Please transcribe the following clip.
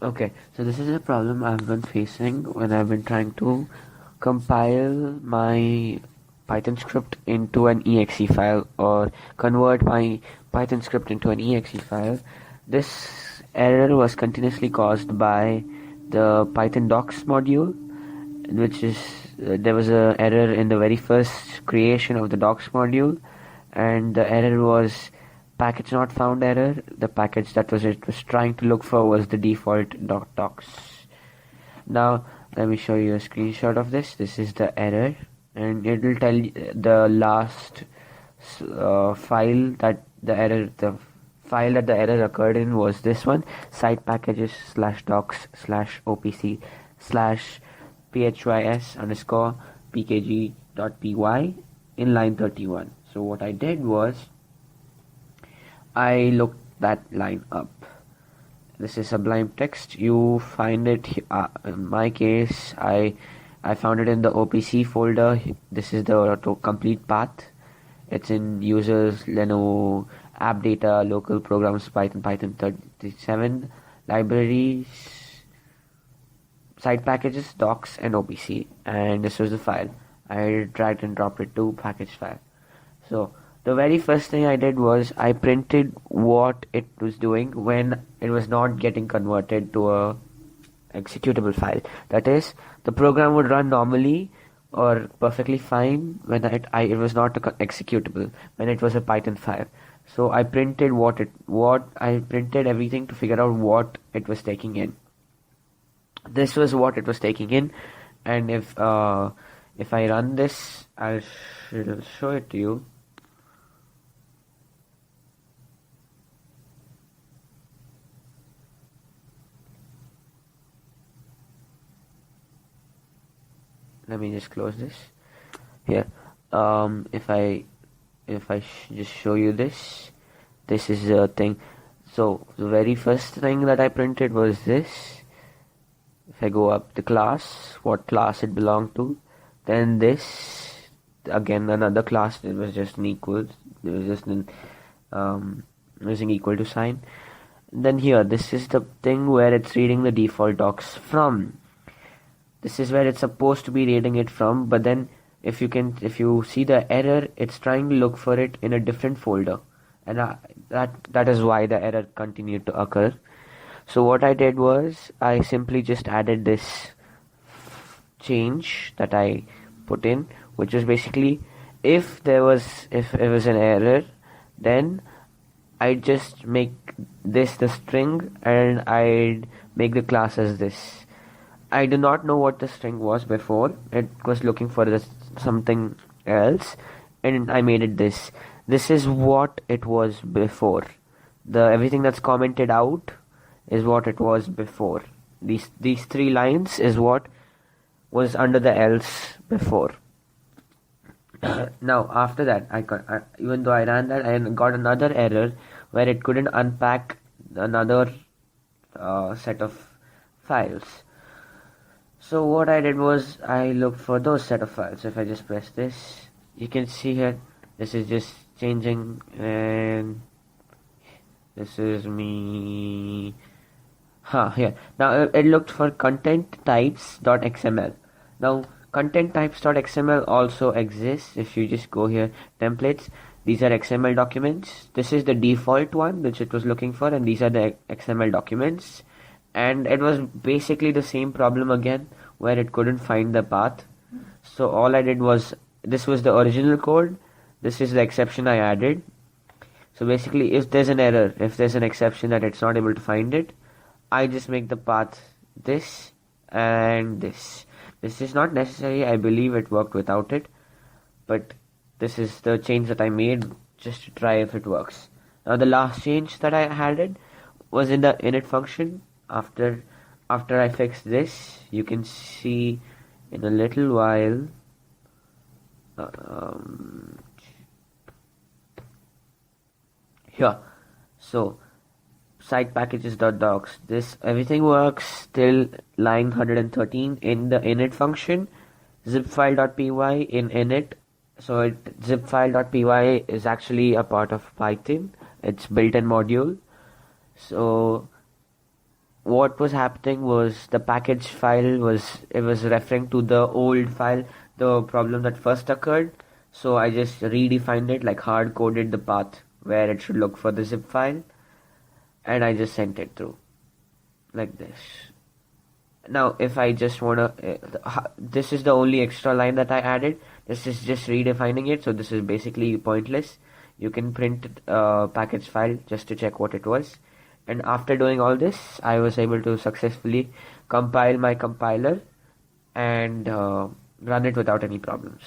Okay, so this is a problem I've been facing when I've been trying to compile my Python script into an exe file or convert my Python script into an exe file. This error was continuously caused by the python-docx module, which is there was a error in the very first creation of the docs module, and the error was package not found error. The package that it was trying to look for was the default .docs. Now let me show you a screenshot of this. This is the error, and it will tell you the last file that the file that the error occurred in was this one: site packages /docs /opc /phys underscore pkg.py in line 31. So what I did was I looked that line up. This is Sublime Text. You find it in my case I found it in the OPC folder. This is the complete path. It's in users, Lenovo, app data, local programs, Python 37, libraries, site packages, docs, and OPC. And this was the file. I dragged and dropped it to package file. So the very first thing I did was I printed what it was doing when it was not getting converted to a executable file. That is, the program would run normally or perfectly fine when it was not executable, when it was a Python file. So I printed I printed everything to figure out what it was taking in. This was what it was taking in, and if I run this, I'll show it to you. Let me just close this here. If I just show you this is a thing. So the very first thing that I printed was this. If I go up the class, what class it belonged to, then this, again another class. It was just an equal. It was just an using equal to sign. Then here, this is the thing where it's reading the default docs from. This is where it's supposed to be reading it from, but then if you see the error, it's trying to look for it in a different folder, and that is why the error continued to occur. So what I did was I simply just added this change that I put in, which is basically if it was an error, then I'd just make this the string and I'd make the class as this. I do not know what the string was before. It was looking for something else, and I made it this. This is what it was before. Everything that's commented out is what it was before. These three lines is what was under the else before. Now after that, even though I ran that, I got another error where it couldn't unpack another set of files. So what I did was I looked for those set of files. If I just press this, you can see here, this is just changing, and this is me. Here. Now it looked for content types.xml. Now content types.xml also exists. If you just go here, templates, these are XML documents. This is the default one which it was looking for, and these are the XML documents. And it was basically the same problem again, where it couldn't find the path. So all I did was, this was the original code, this is the exception I added. So basically, if there's an error, if there's an exception that it's not able to find it, I just make the path this and this. This is not necessary, I believe it worked without it, but this is the change that I made just to try if it works. Now the last change that I added was in the init function. After I fix this, you can see in a little while here. So site packages.docs, this everything works till line 113 in the init function. Zipfile.py in init. So zipfile.py is actually a part of Python. It's built-in module. So what was happening was the package file was referring to the old file, the problem that first occurred. So I just redefined it, like hard coded the path where it should look for the zip file, and I just sent it through like this. Now if I just wanna this is the only extra line that I added. This is just redefining it, so this is basically pointless. You can print package file just to check what it was. And after doing all this, I was able to successfully compile my compiler and run it without any problems.